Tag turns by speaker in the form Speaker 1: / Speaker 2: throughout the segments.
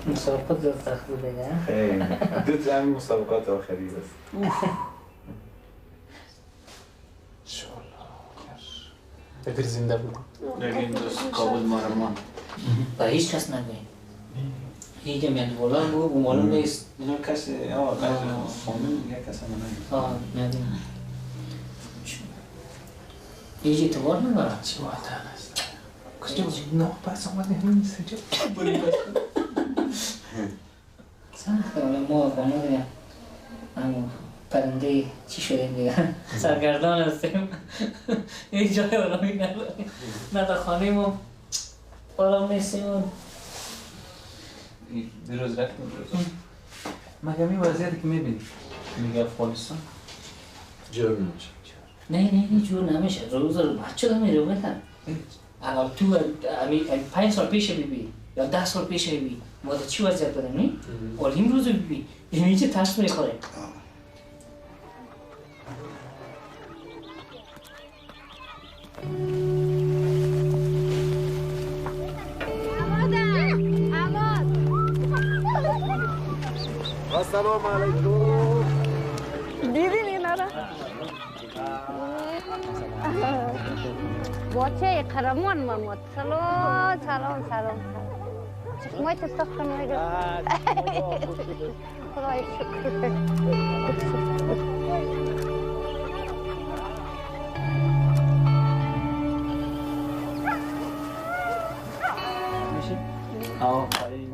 Speaker 1: مسابقات زیاد سخت بوده نه؟
Speaker 2: خیلی دو تا همین مسابقات آخری است.
Speaker 3: فکر زنده بود.
Speaker 2: این دوست کابل مارمان.
Speaker 1: با هیچ کس نگوین. هیچ جمعیت بولان بود و معلوم نیست.
Speaker 2: اینا کسی فامیل یک کسی من نگیم.
Speaker 1: نگیم. هیچ اعتبار نبره.
Speaker 3: چی واتن است؟ کجا نه پس آمده همین سجا.
Speaker 1: سخته ما بانو همون پرنده چی شدیم دیگه سرگردان هستیم یک جای آرامی نداریم نه در خانه ما آرام نیستیم
Speaker 2: دیروز رفتیم
Speaker 3: مگه این وضعیتی که میبینی میگه افغانستان
Speaker 2: جور نمیشه
Speaker 1: نه جور نمیشه روز بچه دو میره بتن اگر تو 5 سال پیش ببین یا 10 سال پیش ببین ما در چی وضعیت داریم نی؟ ولی این روز ببین این چه ترس میخوره
Speaker 4: السلام علیکم.
Speaker 5: دیدین اینا را؟ بچه قهرمان محمد سلام چشمای تو صاف کن میگه خدای شکر
Speaker 3: میشی آفرین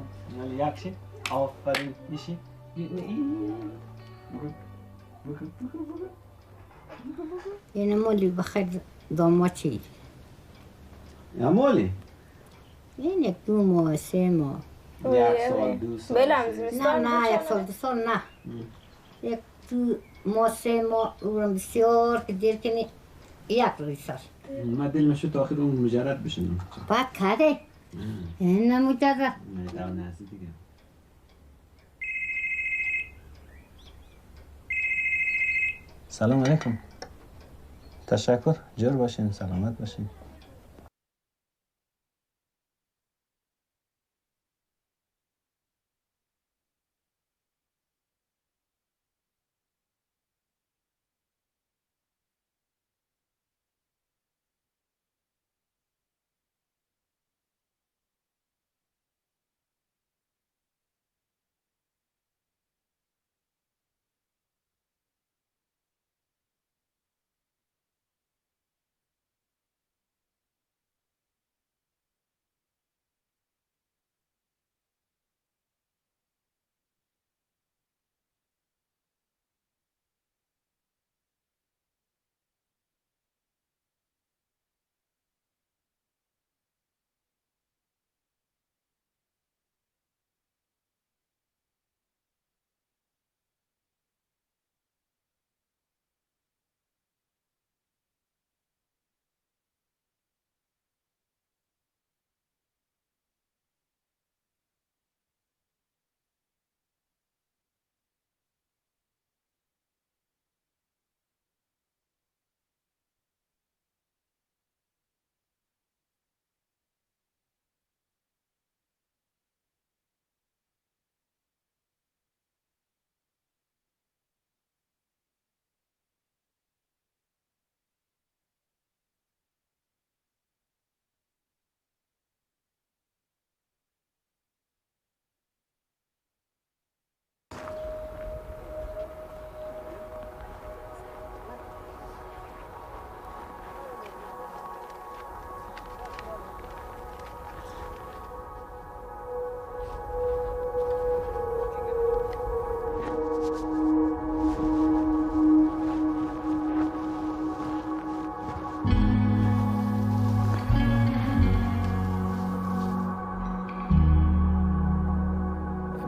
Speaker 3: یکشی آفرین میشی
Speaker 5: این مولی بخیر داماد چی؟
Speaker 4: یا مولی؟
Speaker 5: این یک 2 ماه 3 ماه
Speaker 4: یک سال 2 سال
Speaker 5: نه 1 سال 2 سال نه یک 2 ماه 3 ماه اونم بسیار که دیر کنی 1 روی سال
Speaker 4: من دل میشه تا آخر اون مجرد بشنم
Speaker 5: بعد کده این مجرد
Speaker 4: نه نزدیک دیگه سلام علیکم تشکر جور باشین سلامت باشین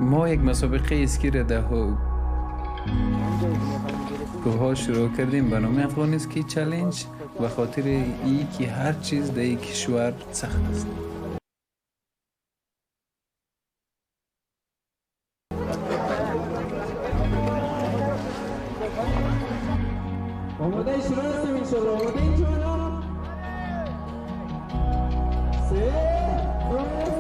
Speaker 6: ما یک مسابقه اسکی را در کوه شروع کردیم به نام افغان اسکی چالش به خاطر ای که هر چیز در این کشور سخت است.
Speaker 4: آماده شروع هستیم انشالله آماده اینجا سه دو یک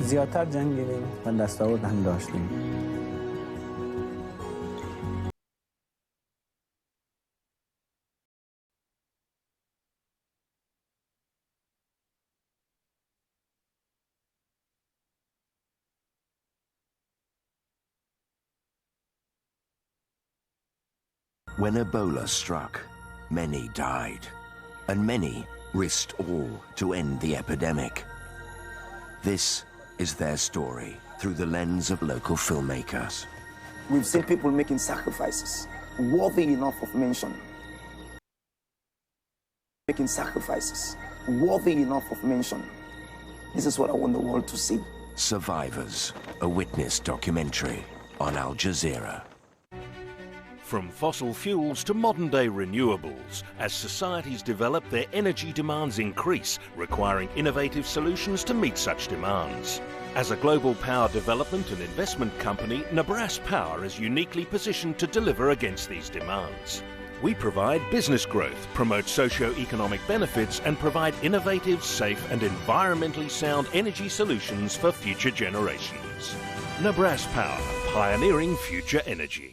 Speaker 4: زیادتر جنگیدیم و دستاورد هم داشتیم.
Speaker 7: When Ebola struck, many died, and many risked all to end the epidemic. This is their story through the lens of local filmmakers.
Speaker 8: We've seen people making sacrifices worthy enough of mention. Making sacrifices worthy enough of mention. This is what I want the world to see.
Speaker 7: Survivors, a witness documentary on Al Jazeera.
Speaker 9: From fossil fuels to modern-day renewables, as societies develop, their energy demands increase, requiring innovative solutions to meet such demands. As a global power development and investment company, Nebraska Power is uniquely positioned to deliver against these demands. We provide business growth, promote socio-economic benefits, and provide innovative, safe, and environmentally sound energy solutions for future generations. Nebraska Power, pioneering future energy.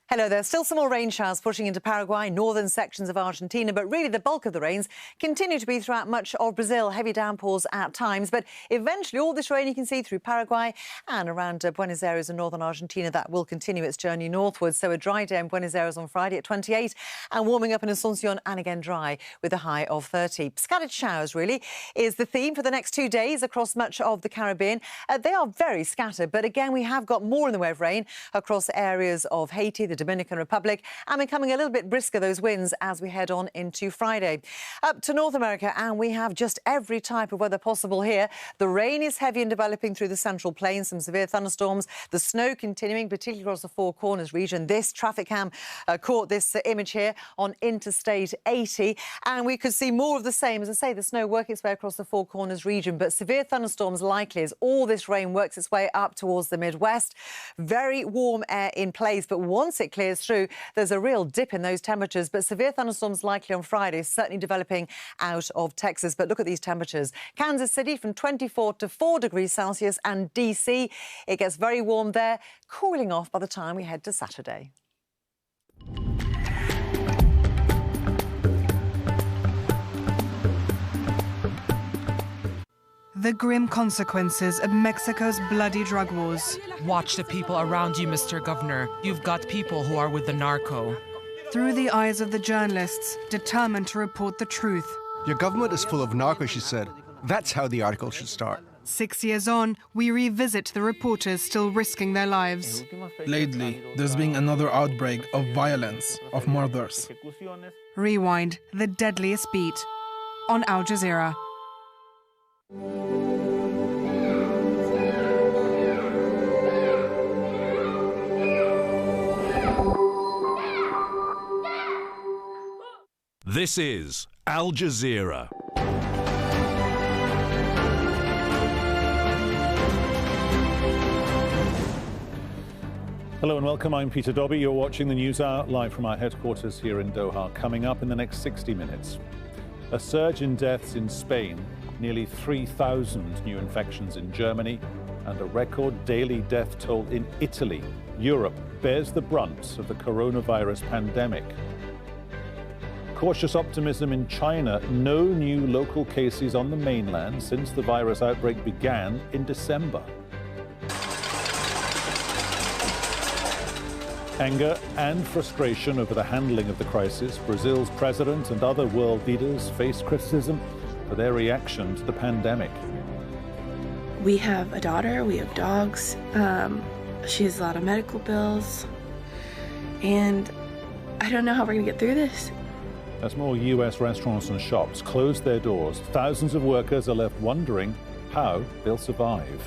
Speaker 10: Hello there. Still some more rain showers pushing into Paraguay, northern sections of Argentina, but really the bulk of the rains continue to be throughout much of Brazil. Heavy downpours at times, but eventually all this rain you can see through Paraguay and around Buenos Aires and northern Argentina. That will continue its journey northwards. So a dry day in Buenos Aires on Friday at 28 and warming up in Asunción and again dry with a high of 30. Scattered showers really is the theme for the next 2 days across much of the Caribbean. They are very scattered, but again we have got more in the way of rain across areas of Haiti, the Dominican Republic, and becoming a little bit brisker, those winds, as we head on into Friday. Up to North America, and we have just every type of weather possible here. The rain is heavy and developing through the Central Plains, some severe thunderstorms. The snow continuing, particularly across the Four Corners region. This traffic cam caught this image here on Interstate 80, and we could see more of the same. As I say, the snow working its way across the Four Corners region, but severe thunderstorms likely as all this rain works its way up towards the Midwest. Very warm air in place, but once it clears through, there's a real dip in those temperatures, but severe thunderstorms likely on Friday, certainly developing out of Texas. But look at these temperatures. Kansas City from 24 to 4 degrees Celsius, and DC, it gets very warm there, cooling off by the time we head to Saturday.
Speaker 11: The grim consequences of Mexico's bloody drug wars.
Speaker 12: Watch the people around you, Mr. Governor. You've got people who are with the narco.
Speaker 11: Through the eyes of the journalists, determined to report the truth.
Speaker 13: Your government is full of narco, she said. That's how the article should start.
Speaker 11: 6 years on, we revisit the reporters still risking their lives.
Speaker 14: Lately, there's been another outbreak of violence, of murders.
Speaker 11: Rewind the deadliest beat on Al Jazeera.
Speaker 9: This is Al Jazeera.
Speaker 15: Hello and welcome. I'm Peter Dobby. You're watching the News Hour live from our headquarters here in Doha. Coming up in the next 60 minutes, a surge in deaths in Spain, nearly 3,000 new infections in Germany, and a record daily death toll in Italy. Europe bears the brunt of the coronavirus pandemic. Cautious optimism in China. No new local cases on the mainland since the virus outbreak began in December. Anger and frustration over the handling of the crisis. Brazil's president and other world leaders face criticism for their reaction to the pandemic.
Speaker 16: We have a daughter, we have dogs, she has a lot of medical bills, and I don't know how we're going to get through this.
Speaker 15: As more US restaurants and shops close their doors, thousands of workers are left wondering how they'll survive.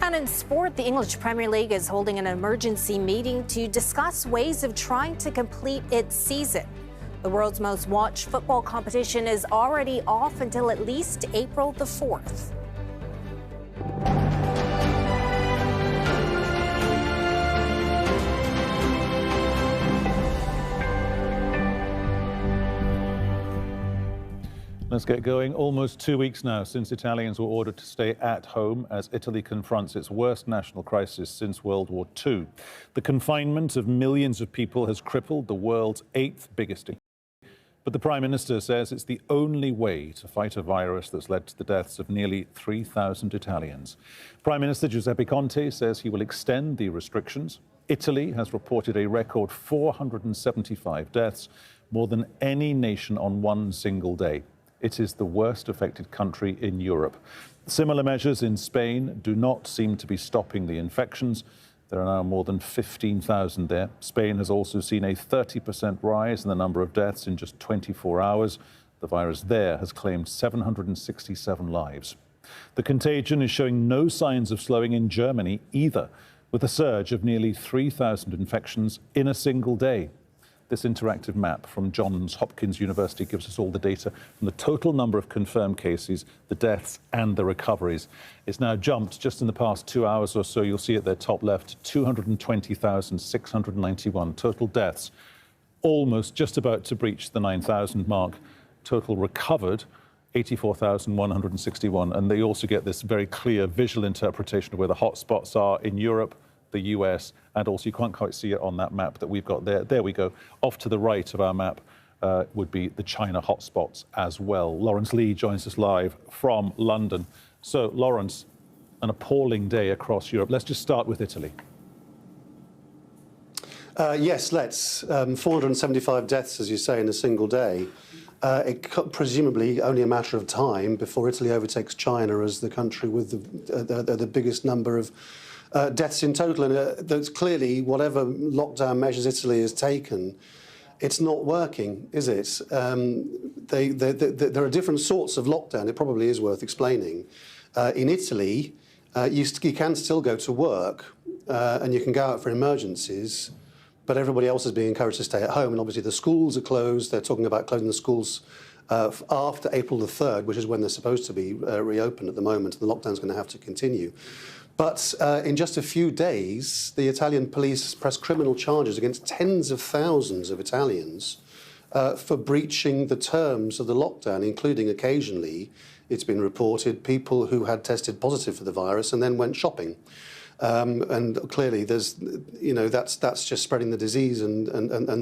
Speaker 17: And in sport, the English Premier League is holding an emergency meeting to discuss ways of trying to complete its season. The world's most watched football competition is already off until at least April the 4th.
Speaker 15: Let's get going. Almost 2 weeks now since Italians were ordered to stay at home as Italy confronts its worst national crisis since World War II. The confinement of millions of people has crippled the world's 8th biggest economy. But the Prime Minister says it's the only way to fight a virus that's led to the deaths of nearly 3,000 Italians. Prime Minister Giuseppe Conte says he will extend the restrictions. Italy has reported a record 475 deaths, more than any nation on one single day. It is the worst affected country in Europe. Similar measures in Spain do not seem to be stopping the infections. There are now more than 15,000 there. Spain has also seen a 30% rise in the number of deaths in just 24 hours. The virus there has claimed 767 lives. The contagion is showing no signs of slowing in Germany either, with a surge of nearly 3,000 infections in a single day. This interactive map from Johns Hopkins University gives us all the data from the total number of confirmed cases, the deaths and the recoveries. It's now jumped just in the past 2 hours or so. You'll see at the top left, 220,691 total deaths, almost just about to breach the 9,000 mark. Total recovered, 84,161. And they also get this very clear visual interpretation of where the hotspots are in Europe, the US, and also you can't quite see it on that map that we've got there. There we go. Off to the right of our map would be the China hotspots as well. Lawrence Lee joins us live from London. So, Lawrence, an appalling day across Europe. Let's just start with Italy.
Speaker 18: Yes, let's. 475 deaths, as you say, in a single day. Presumably only a matter of time before Italy overtakes China as the country with the biggest number of deaths in total. And that's clearly, whatever lockdown measures Italy has taken, it's not working, is it? There are different sorts of lockdown. It probably is worth explaining. In Italy, you can still go to work and you can go out for emergencies, but everybody else is being encouraged to stay at home. And obviously the schools are closed. They're talking about closing the schools after April the 3rd, which is when they're supposed to be reopened at the moment. And the lockdown's going to have to continue. But in just a few days, the Italian police pressed criminal charges against tens of thousands of Italians for breaching the terms of the lockdown, including occasionally, it's been reported, people who had tested positive for the virus and then went shopping. And clearly, there's, that's just spreading the disease, and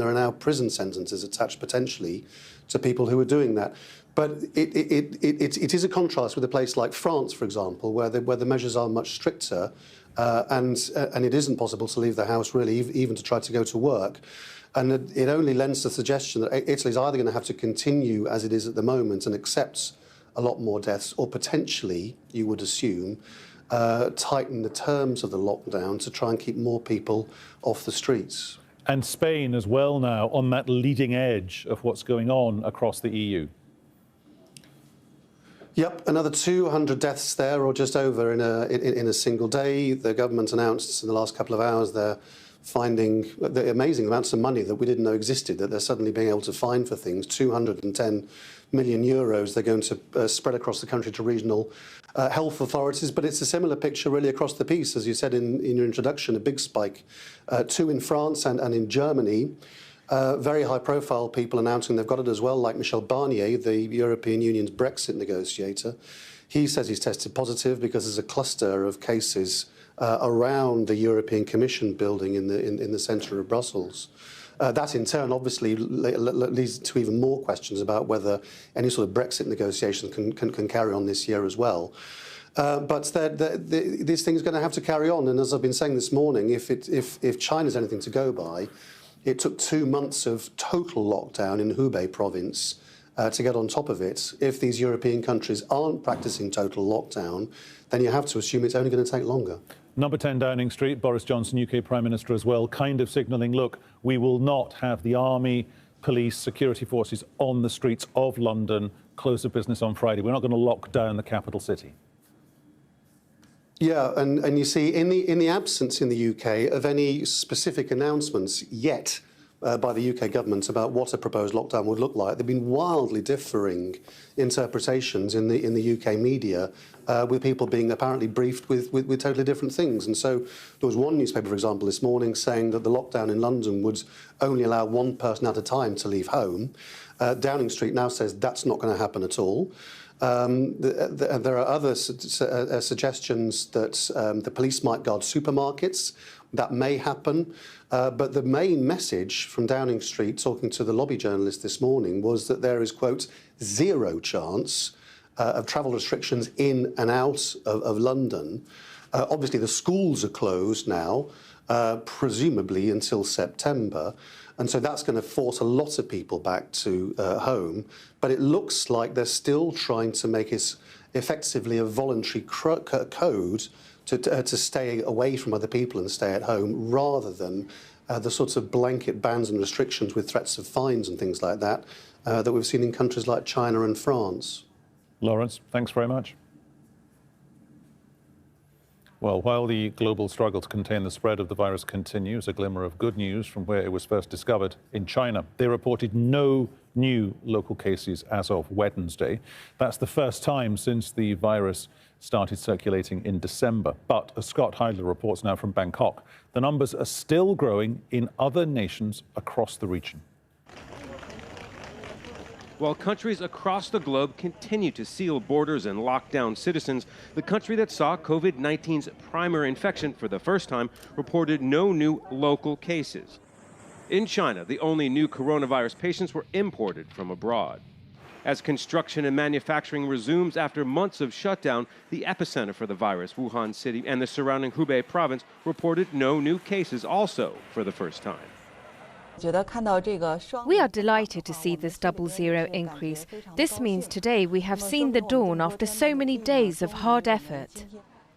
Speaker 18: there are now prison sentences attached potentially to people who are doing that. But it is a contrast with a place like France, for example, where the measures are much stricter, and it isn't possible to leave the house really, even to try to go to work. And it only lends to the suggestion that Italy's either going to have to continue as it is at the moment and accept a lot more deaths, or potentially, you would assume, tighten the terms of the lockdown to try and keep more people off the streets.
Speaker 15: And Spain as well now on that leading edge of what's going on across the EU.
Speaker 18: Yep, another 200 deaths there, or just over in a single day. The government announced in the last couple of hours they're finding the amazing amounts of money that we didn't know existed, that they're suddenly being able to find for things. 210 million euros they're going to spread across the country to regional health authorities. But it's a similar picture really across the piece. As you said in your introduction, a big spike, 2 in France and in Germany. Very high-profile people announcing they've got it as well, like Michel Barnier, the European Union's Brexit negotiator. He says he's tested positive because there's a cluster of cases around the European Commission building in the centre of Brussels. That, in turn, obviously leads to even more questions about whether any sort of Brexit negotiations can carry on this year as well. But this thing is going to have to carry on. And as I've been saying this morning, if China's anything to go by, it took 2 months of total lockdown in Hubei province to get on top of it. If these European countries aren't practicing total lockdown, then you have to assume it's only going to take longer.
Speaker 15: Number 10 Downing Street, Boris Johnson, UK Prime Minister as well, kind of signalling, look, we will not have the army, police, security forces on the streets of London, close of business on Friday. We're not going to lock down the capital city.
Speaker 18: Yeah, and you see, in the absence in the UK of any specific announcements yet by the UK government about what a proposed lockdown would look like, there have been wildly differing interpretations in the UK media, with people being apparently briefed with totally different things. And so there was one newspaper, for example, this morning saying that the lockdown in London would only allow one person at a time to leave home. Downing Street now says that's not going to happen at all. There are other suggestions that the police might guard supermarkets. That may happen. But the main message from Downing Street, talking to the lobby journalist this morning, was that there is, quote, zero chance of travel restrictions in and out of London. Obviously, the schools are closed now, presumably until September. And so that's going to force a lot of people back to home. But it looks like they're still trying to make it effectively a voluntary code to stay away from other people and stay at home, rather than the sorts of blanket bans and restrictions with threats of fines and things like that that we've seen in countries like China and France.
Speaker 15: Lawrence, thanks very much. Well, while the global struggle to contain the spread of the virus continues, a glimmer of good news from where it was first discovered in China. They reported no new local cases as of Wednesday. That's the first time since the virus started circulating in December. But as Scott Heidler reports now from Bangkok, the numbers are still growing in other nations across the region.
Speaker 19: While countries across the globe continue to seal borders and lock down citizens, the country that saw COVID-19's primary infection for the first time reported no new local cases. In China, the only new coronavirus patients were imported from abroad. As construction and manufacturing resumes after months of shutdown, the epicenter for the virus, Wuhan City and the surrounding Hubei province, reported no new cases also for the first time.
Speaker 20: We are delighted to see this double-zero increase. This means today we have seen the dawn after so many days of hard effort.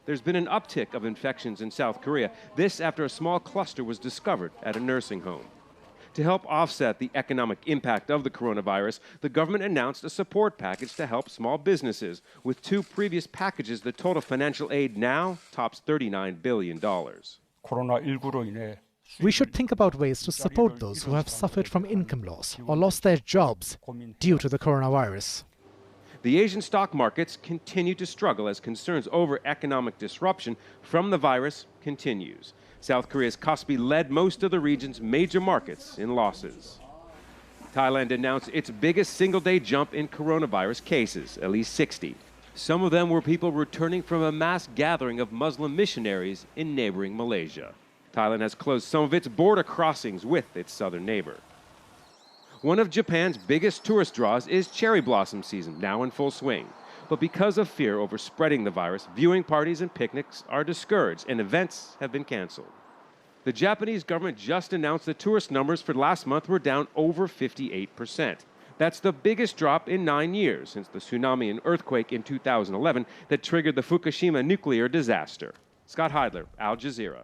Speaker 19: There's been an uptick of infections in South Korea, this after a small cluster was discovered at a nursing home. To help offset the economic impact of the coronavirus, the government announced a support package to help small businesses. With two previous packages, the total financial aid now tops $39 billion.
Speaker 21: We should think about ways to support those who have suffered from income loss or lost their jobs due to the coronavirus.
Speaker 19: The Asian stock markets continue to struggle as concerns over economic disruption from the virus continues. South Korea's Kospi led most of the region's major markets in losses. Thailand announced its biggest single-day jump in coronavirus cases, at least 60. Some of them were people returning from a mass gathering of Muslim missionaries in neighboring Malaysia. Thailand has closed some of its border crossings with its southern neighbor. One of Japan's biggest tourist draws is cherry blossom season, now in full swing. But because of fear over spreading the virus, viewing parties and picnics are discouraged and events have been canceled. The Japanese government just announced that tourist numbers for last month were down over 58%. That's the biggest drop in 9 years since the tsunami and earthquake in 2011 that triggered the Fukushima nuclear disaster. Scott Heidler, Al Jazeera.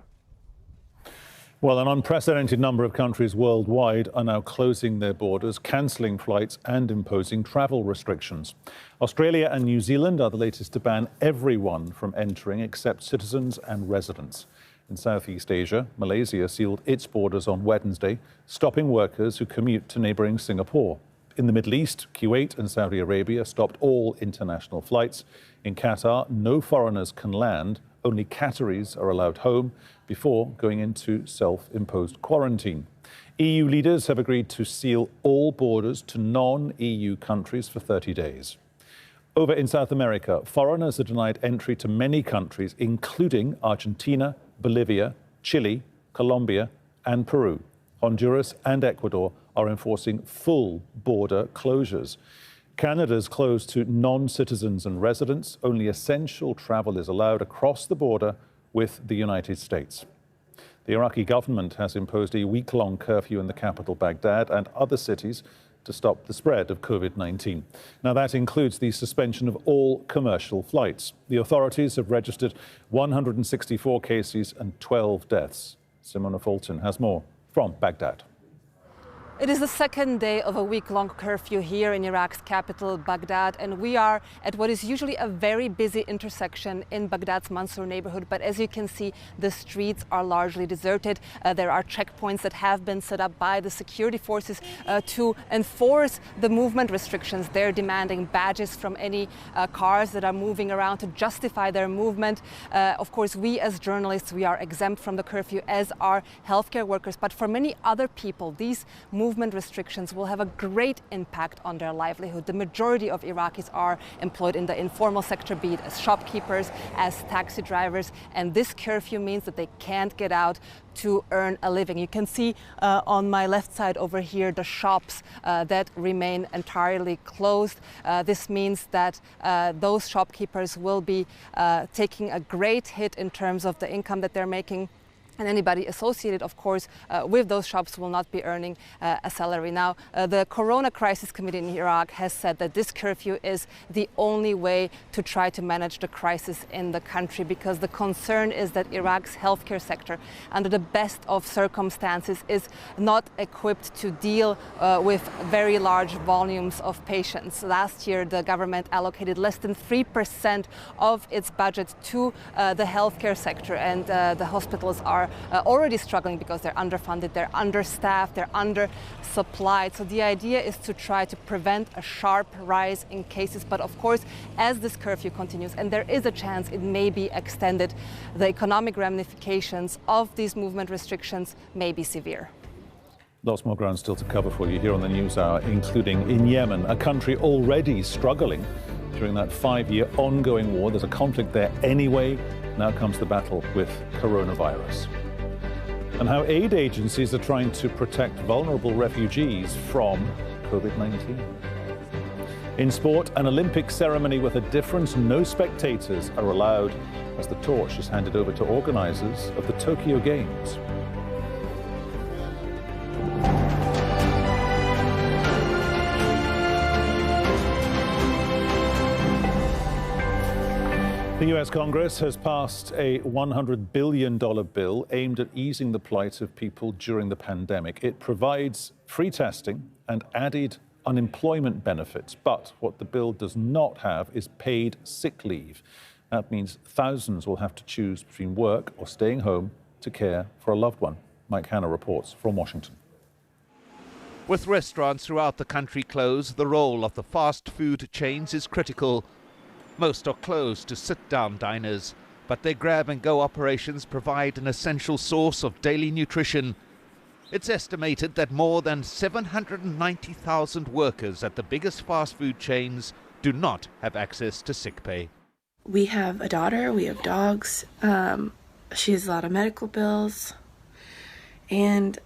Speaker 15: Well, an unprecedented number of countries worldwide are now closing their borders, cancelling flights and imposing travel restrictions. Australia and New Zealand are the latest to ban everyone from entering except citizens and residents. In Southeast Asia, Malaysia sealed its borders on Wednesday, stopping workers who commute to neighbouring Singapore. In the Middle East, Kuwait and Saudi Arabia stopped all international flights. In Qatar, no foreigners can land. Only Qataris are allowed home before going into self-imposed quarantine. EU leaders have agreed to seal all borders to non-EU countries for 30 days. Over in South America, foreigners are denied entry to many countries, including Argentina, Bolivia, Chile, Colombia, and Peru. Honduras and Ecuador are enforcing full border closures. Canada's closed to non-citizens and residents. Only essential travel is allowed across the border with the United States. The Iraqi government has imposed a week-long curfew in the capital, Baghdad, and other cities to stop the spread of COVID-19. Now, that includes the suspension of all commercial flights. The authorities have registered 164 cases and 12 deaths. Simona Fulton has more from Baghdad.
Speaker 2: It is the second day of a week-long curfew here in Iraq's capital, Baghdad, and we are at what is usually a very busy intersection in Baghdad's Mansour neighborhood. But as you can see, the streets are largely deserted. There are checkpoints that have been set up by the security forces to enforce the movement restrictions. They're demanding badges from any cars that are moving around to justify their movement. Of course, we as journalists, we are exempt from the curfew, as are healthcare workers. But for many other people, these movement restrictions will have a great impact on their livelihood. The majority of Iraqis are employed in the informal sector, be it as shopkeepers, as taxi drivers, and this curfew means that they can't get out to earn a living. You can see on my left side over here the shops that remain entirely closed. This means that those shopkeepers will be taking a great hit in terms of the income that they're making. And anybody associated, of course, with those shops will not be earning a salary. Now, the Corona Crisis Committee in Iraq has said that this curfew is the only way to try to manage the crisis in the country, because the concern is that Iraq's healthcare sector, under the best of circumstances, is not equipped to deal with very large volumes of patients. Last year, the government allocated less than 3% of its budget to the healthcare sector, and the hospitals are already struggling because they're underfunded, they're understaffed, they're undersupplied. So the idea is to try to prevent a sharp rise in cases. But of course, as this curfew continues, and there is a chance it may be extended, the economic ramifications of these movement restrictions may be severe.
Speaker 15: Lots more ground still to cover for you here on the News Hour, including in Yemen, a country already struggling during that 5-year ongoing war. There's a conflict there anyway. Now comes the battle with coronavirus. And how aid agencies are trying to protect vulnerable refugees from COVID-19. In sport, an Olympic ceremony with a difference. No spectators are allowed as the torch is handed over to organisers of the Tokyo Games. The US Congress has passed a $100 billion bill aimed at easing the plight of people during the pandemic. It provides free testing and added unemployment benefits. But what the bill does not have is paid sick leave. That means thousands will have to choose between work or staying home to care for a loved one. Mike Hanna reports from Washington.
Speaker 22: With restaurants throughout the country closed, the role of the fast food chains is critical. Most are closed to sit-down diners, but their grab-and-go operations provide an essential source of daily nutrition. It's estimated that more than 790,000 workers at the biggest fast food chains do not have access to sick pay.
Speaker 16: We have a daughter, we have dogs, she has a lot of medical bills, and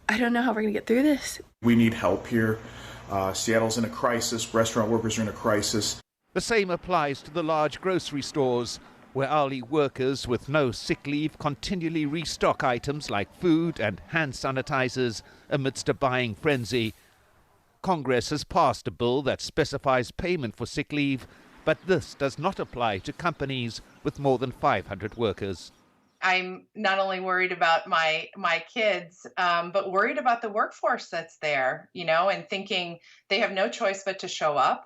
Speaker 16: I don't know how we're going to get through this.
Speaker 23: We need help here. Seattle's in a crisis, restaurant workers are in a crisis.
Speaker 22: The same applies to the large grocery stores, where hourly workers with no sick leave continually restock items like food and hand sanitizers amidst a buying frenzy. Congress has passed a bill that specifies payment for sick leave, but this does not apply to companies with more than 500 workers.
Speaker 24: I'm not only worried about my kids, but worried about the workforce that's there, and thinking they have no choice but to show up.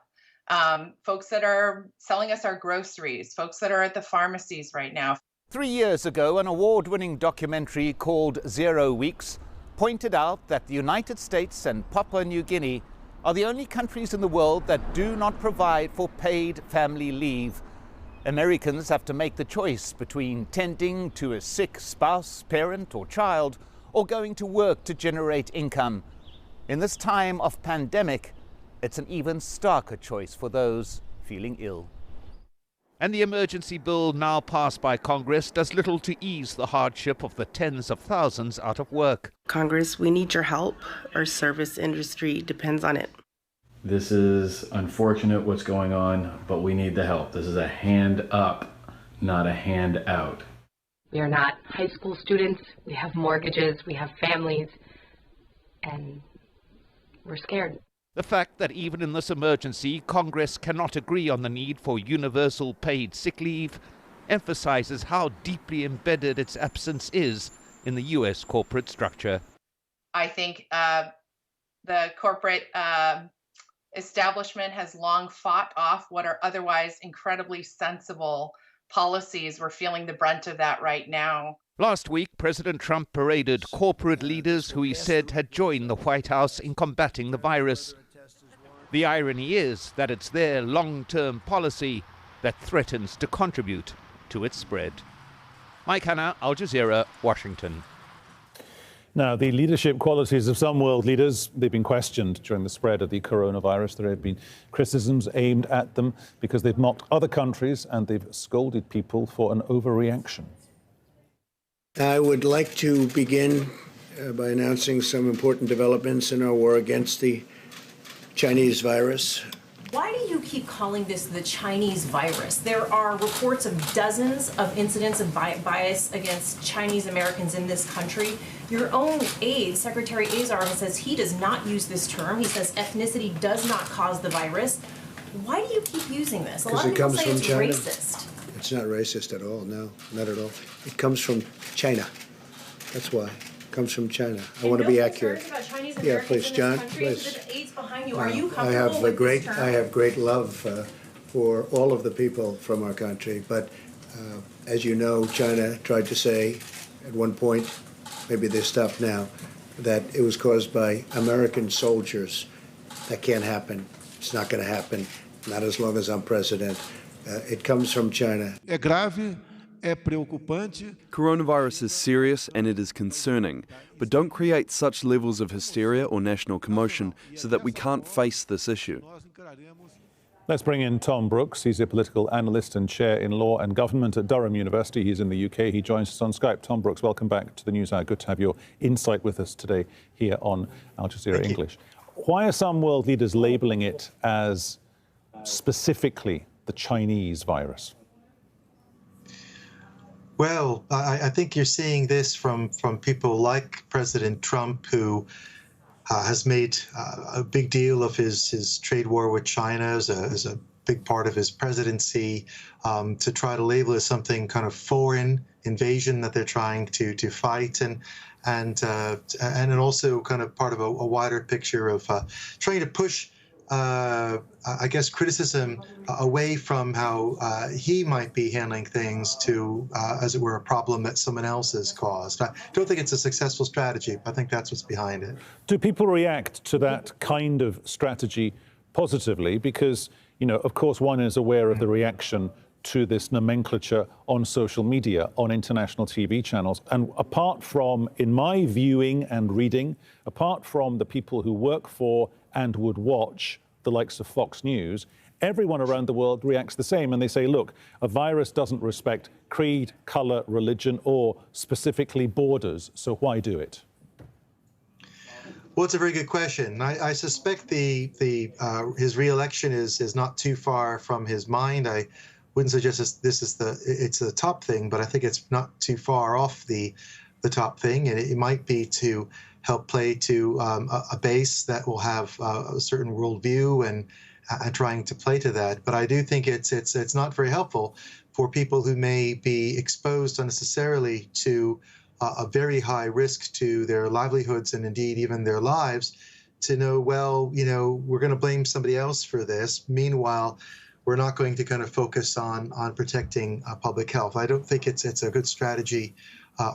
Speaker 24: Folks that are selling us our groceries, folks that are at the pharmacies right now.
Speaker 22: 3 years ago, an award-winning documentary called 0 Weeks pointed out that the United States and Papua New Guinea are the only countries in the world that do not provide for paid family leave. Americans have to make the choice between tending to a sick spouse, parent or child, or going to work to generate income. In this time of pandemic, it's an even starker choice for those feeling ill. And the emergency bill now passed by Congress does little to ease the hardship of the tens of thousands out of work.
Speaker 25: Congress, we need your help. Our service industry depends on it.
Speaker 26: This is unfortunate what's going on, but we need the help. This is a hand up, not a hand out.
Speaker 27: We are not high school students. We have mortgages, we have families, and we're scared.
Speaker 22: The fact that even in this emergency, Congress cannot agree on the need for universal paid sick leave emphasizes how deeply embedded its absence is in the U.S. corporate structure.
Speaker 24: I think The corporate establishment has long fought off what are otherwise incredibly sensible policies. We're feeling the brunt of that right now.
Speaker 22: Last week, President Trump paraded corporate leaders who he said had joined the White House in combating the virus. The irony is that it's their long-term policy that threatens to contribute to its spread. Mike Hanna, Al Jazeera, Washington.
Speaker 15: Now, the leadership qualities of some world leaders, they've been questioned during the spread of the coronavirus. There have been criticisms aimed at them because they've mocked other countries and they've scolded people for an overreaction.
Speaker 1: I would like to begin by announcing some important developments in our war against the Chinese virus.
Speaker 3: Why do you keep calling this the Chinese virus? There are reports of dozens of incidents of bias against Chinese Americans in this country. Your own aide, Secretary Azar, says he does not use this term. He says ethnicity does not cause the virus. Why do you keep using this? A lot of people say it's racist.
Speaker 1: It's not racist at all. No, not at all. It comes from China. That's why. It comes from China. I want to be accurate. Yeah, please, John. Please.
Speaker 3: Are you comfortable
Speaker 1: I have
Speaker 3: with this term?
Speaker 1: I have great love for all of the people from our country. But as you know, China tried to say at one point, maybe they stopped now, that it was caused by American soldiers. That can't happen. It's not going to happen. Not as long as I'm president. It comes from China.
Speaker 4: É grave, é preocupante. Coronavirus is serious and it is concerning, but don't create such levels of hysteria or national commotion so that we can't face this issue.
Speaker 15: Let's bring in Tom Brooks. He's a political analyst and chair in law and government at Durham University. He's in the UK. He joins us on Skype. Tom Brooks, welcome back to the News Hour. Good to have your insight with us today here on Al Jazeera English. Why are some world leaders labelling it as specifically the Chinese virus?
Speaker 5: Well, I think you're seeing this from people like President Trump, who has made a big deal of his trade war with China as a big part of his presidency, to try to label it as something kind of foreign invasion that they're trying to fight, and also kind of part of a wider picture of trying to push I guess, criticism away from how he might be handling things to, as it were, a problem that someone else has caused. I don't think it's a successful strategy, but I think that's what's behind it.
Speaker 15: Do people react to that kind of strategy positively? Because, you know, of course, one is aware of the reaction to this nomenclature on social media, on international TV channels. And apart from, in my viewing and reading, apart from the people who work for and would watch the likes of Fox News, everyone around the world reacts the same. And they say, look, a virus doesn't respect creed, color, religion, or specifically borders. So why do it?
Speaker 5: Well, it's a very good question. I suspect his re-election is not too far from his mind. I wouldn't suggest it's the top thing, but I think it's not too far off the top thing, and it might be to help play to a base that will have a certain worldview and trying to play to that. But I do think it's not very helpful for people who may be exposed unnecessarily to a very high risk to their livelihoods and indeed even their lives to know, well, you know, we're going to blame somebody else for this. Meanwhile, we're not going to kind of focus on protecting public health. I don't think it's a good strategy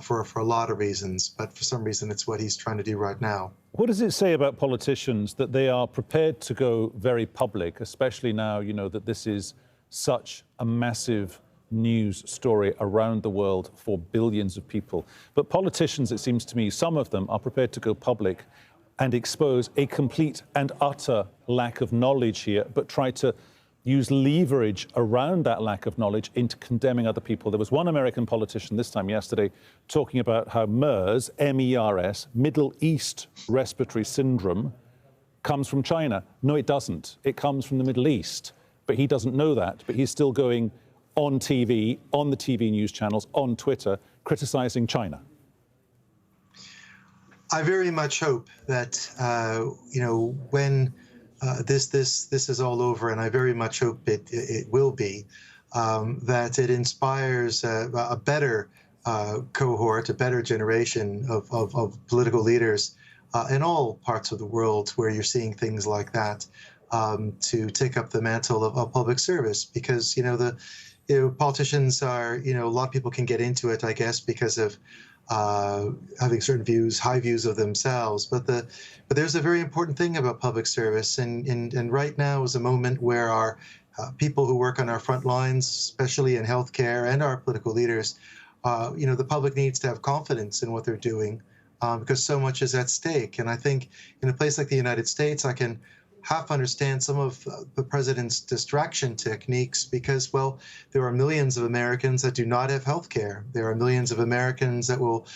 Speaker 5: for a lot of reasons, but for some reason it's what he's trying to do right now.
Speaker 15: What does it say about politicians that they are prepared to go very public, especially now, you know, that this is such a massive news story around the world for billions of people? But politicians, it seems to me, some of them are prepared to go public and expose a complete and utter lack of knowledge here, but try to use leverage around that lack of knowledge into condemning other people. There was one American politician this time yesterday talking about how MERS, M-E-R-S, Middle East Respiratory Syndrome, comes from China. No, it doesn't. It comes from the Middle East. But he doesn't know that. But he's still going on TV, on the TV news channels, on Twitter, criticizing China.
Speaker 5: I very much hope that, you know, when this is all over, and I very much hope it will be, that it inspires a better cohort, a better generation of political leaders in all parts of the world where you're seeing things like that, to take up the mantle of public service, because politicians are, a lot of people can get into it, I guess, because of having certain views, high views of themselves. But there's a very important thing about public service, and right now is a moment where our people who work on our front lines, especially in healthcare, and our political leaders, the public needs to have confidence in what they're doing, because so much is at stake. And I think in a place like the United States, I can half understand some of the president's distraction techniques, because, well, there are millions of Americans that do not have health care. There are millions of Americans that will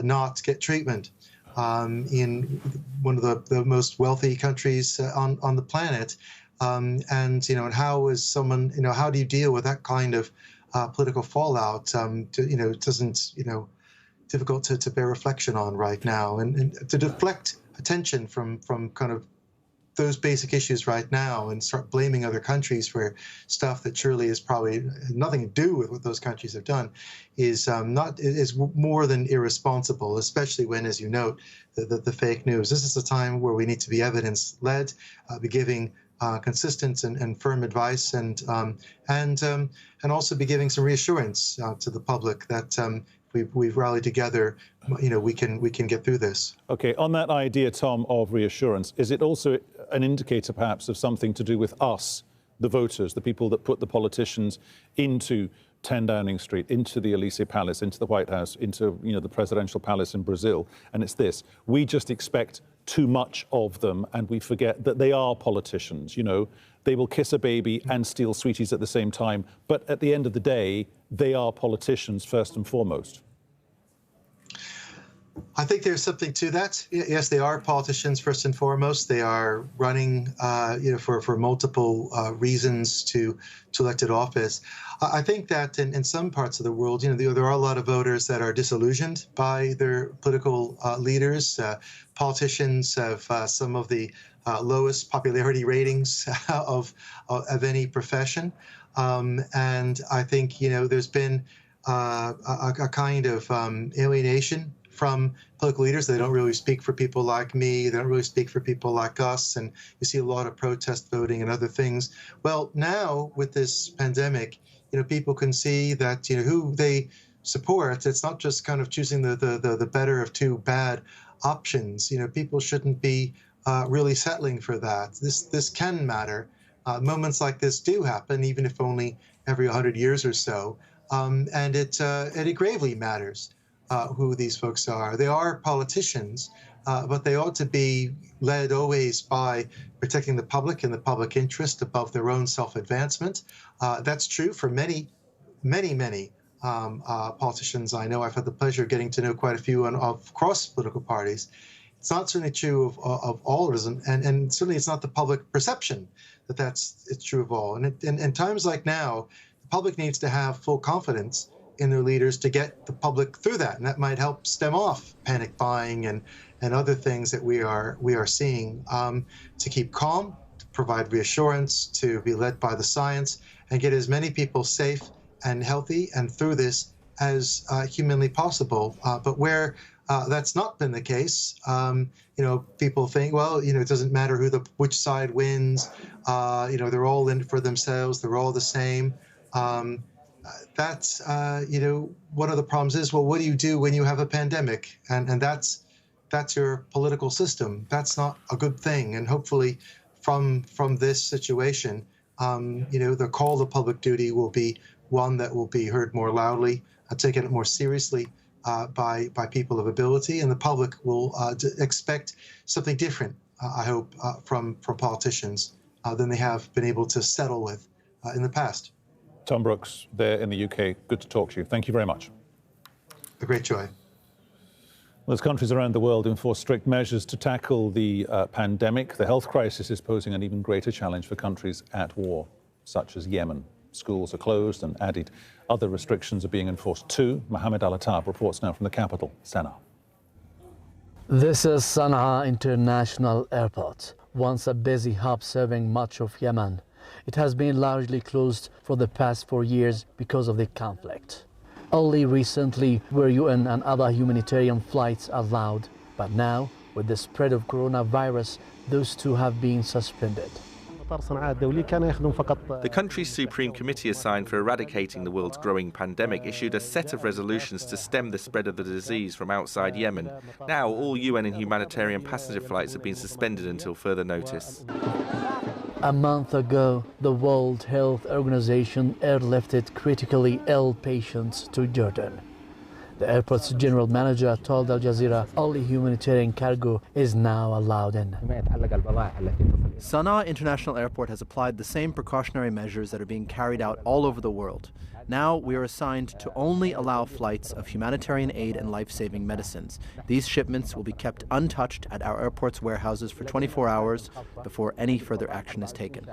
Speaker 5: not get treatment in one of the most wealthy countries on the planet. And how is someone, how do you deal with that kind of political fallout? It doesn't, difficult to bear reflection on right now, and to deflect attention from kind of those basic issues right now and start blaming other countries for stuff that surely is probably nothing to do with what those countries have done is more than irresponsible, especially when, as you note, the fake news. This is a time where we need to be evidence-led, be giving consistent and firm advice, and also be giving some reassurance to the public that we've rallied together. We can get through this.
Speaker 15: Okay, on that idea, Tom, of reassurance, is it also an indicator perhaps of something to do with us, the voters, the people that put the politicians into 10 Downing Street, into the Elysee Palace, into the White House, into the presidential palace in Brazil? And it's this: we just expect too much of them, and we forget that they are politicians. They will kiss a baby and steal sweeties at the same time, but at the end of the day, they are politicians first and foremost.
Speaker 5: I think there's something to that. Yes, they are politicians first and foremost. They are running, for multiple reasons to elected office. I think that in some parts of the world, there are a lot of voters that are disillusioned by their political leaders. Politicians have some of the lowest popularity ratings of any profession, and I think there's been a kind of alienation from political leaders. They don't really speak for people like me. They don't really speak for people like us. And you see a lot of protest voting and other things. Well, now with this pandemic, people can see that, who they support. It's not just kind of choosing the better of two bad options. People shouldn't be really settling for that. This can matter. Moments like this do happen, even if only every 100 years or so. And it gravely matters who these folks are. They are politicians, but they ought to be led always by protecting the public and the public interest above their own self-advancement. That's true for many politicians I know. I've had the pleasure of getting to know quite a few of cross political parties. It's not certainly true of all of them, and certainly it's not the public perception that it's true of all. And in times like now, the public needs to have full confidence in their leaders to get the public through that, and that might help stem off panic buying and other things that we are seeing. To keep calm, to provide reassurance, to be led by the science, and get as many people safe and healthy and through this as humanly possible. But where that's not been the case, people think, well, it doesn't matter which side wins. They're all in for themselves. They're all the same. That's one of the problems is, well, what do you do when you have a pandemic? And that's your political system. That's not a good thing. And hopefully from this situation, the call to public duty will be one that will be heard more loudly, taken more seriously by people of ability, and the public will expect something different, I hope, from politicians than they have been able to settle with in the past.
Speaker 15: Tom Brooks, there in the UK, good to talk to you. Thank you very much.
Speaker 5: A great joy.
Speaker 15: Well, as countries around the world enforce strict measures to tackle the pandemic, the health crisis is posing an even greater challenge for countries at war, such as Yemen. Schools are closed and added other restrictions are being enforced too. Mohammed Al-Attab reports now from the capital, Sana'a.
Speaker 6: This is Sana'a International Airport, once a busy hub serving much of Yemen. It has been largely closed for the past 4 years because of the conflict. Only recently were UN and other humanitarian flights allowed, but now, With the spread of coronavirus, those two have been suspended.
Speaker 7: The country's Supreme Committee assigned for eradicating the world's growing pandemic issued a set of resolutions to stem the spread of the disease from outside Yemen. Now, all UN and humanitarian passenger flights have been suspended until further notice.
Speaker 6: A month ago, the World Health Organization airlifted critically ill patients to Jordan. The airport's general manager told Al Jazeera only humanitarian cargo is now allowed in.
Speaker 8: Sana'a International Airport has applied the same precautionary measures that are being carried out all over the world. Now we are assigned to only allow flights of humanitarian aid and life-saving medicines. These shipments will be kept untouched at our airport's warehouses for 24 hours before any further action is taken.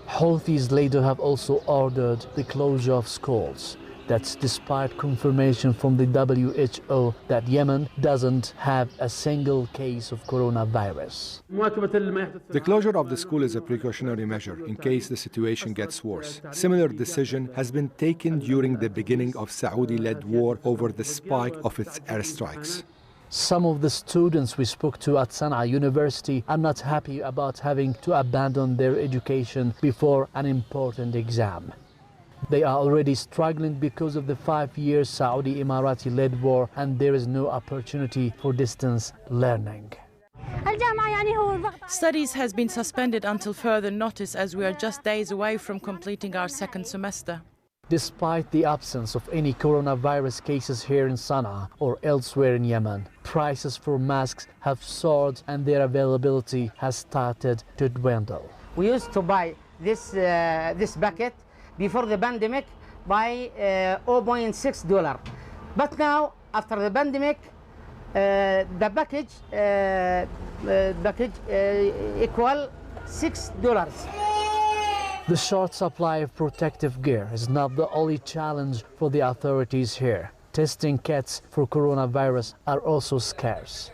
Speaker 6: Houthis later have also ordered the closure of schools. That's despite confirmation from the WHO that Yemen doesn't have a single case of coronavirus.
Speaker 10: The closure of the school is a precautionary measure in case the situation gets worse. Similar decision has been taken during the beginning of Saudi-led war over the spike of its airstrikes.
Speaker 6: Some of the students we spoke to at Sana'a University are not happy about having to abandon their education before an important exam. They are already struggling because of the 5-year Saudi Emirati-led war, and there is no opportunity for distance learning.
Speaker 11: Studies has been suspended until further notice as we are just days away from completing our second semester.
Speaker 6: Despite the absence of any coronavirus cases here in Sana'a or elsewhere in Yemen, prices for masks have soared and their availability has started to dwindle.
Speaker 12: We used to buy this bucket before the pandemic by $0.6. But now, after the pandemic, the package equal $6.
Speaker 6: The short supply of protective gear is not the only challenge for the authorities here. Testing kits for coronavirus are also scarce.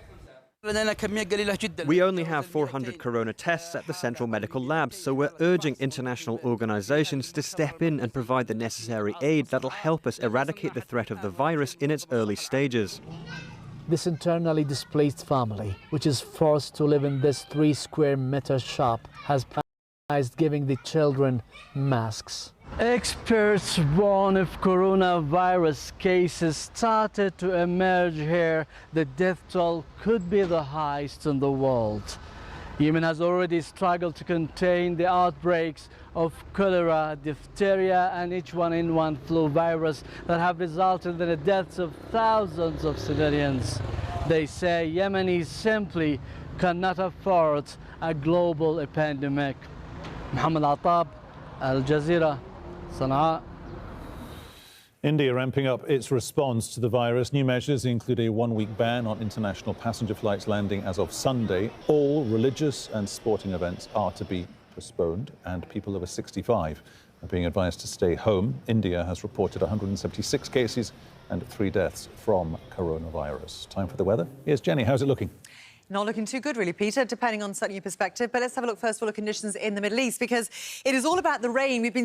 Speaker 13: We only have 400 corona tests at the Central Medical Labs, so we're urging international organizations to step in and provide the necessary aid that'll help us eradicate the threat of the virus in its early stages.
Speaker 6: This internally displaced family, which is forced to live in this 3-square-meter shop, has prioritized giving the children masks. Experts warn if coronavirus cases started to emerge here, the death toll could be the highest in the world. Yemen has already struggled to contain the outbreaks of cholera, diphtheria and H1N1 flu virus that have resulted in the deaths of thousands of civilians. They say Yemenis simply cannot afford a global pandemic. Mohammed Atab, Al Jazeera, Sana'a.
Speaker 15: India ramping up its response to the virus. New measures include a 1-week ban on international passenger flights landing as of Sunday. All religious and sporting events are to be postponed, and people over 65 are being advised to stay home. India has reported 176 cases and 3 deaths from coronavirus. Time for the weather. Here's Jenny. How's it looking?
Speaker 14: Not looking too good, really, Peter, depending on certainly your perspective. But let's have a look first of all at conditions in the Middle East, because it is all about the rain. We've been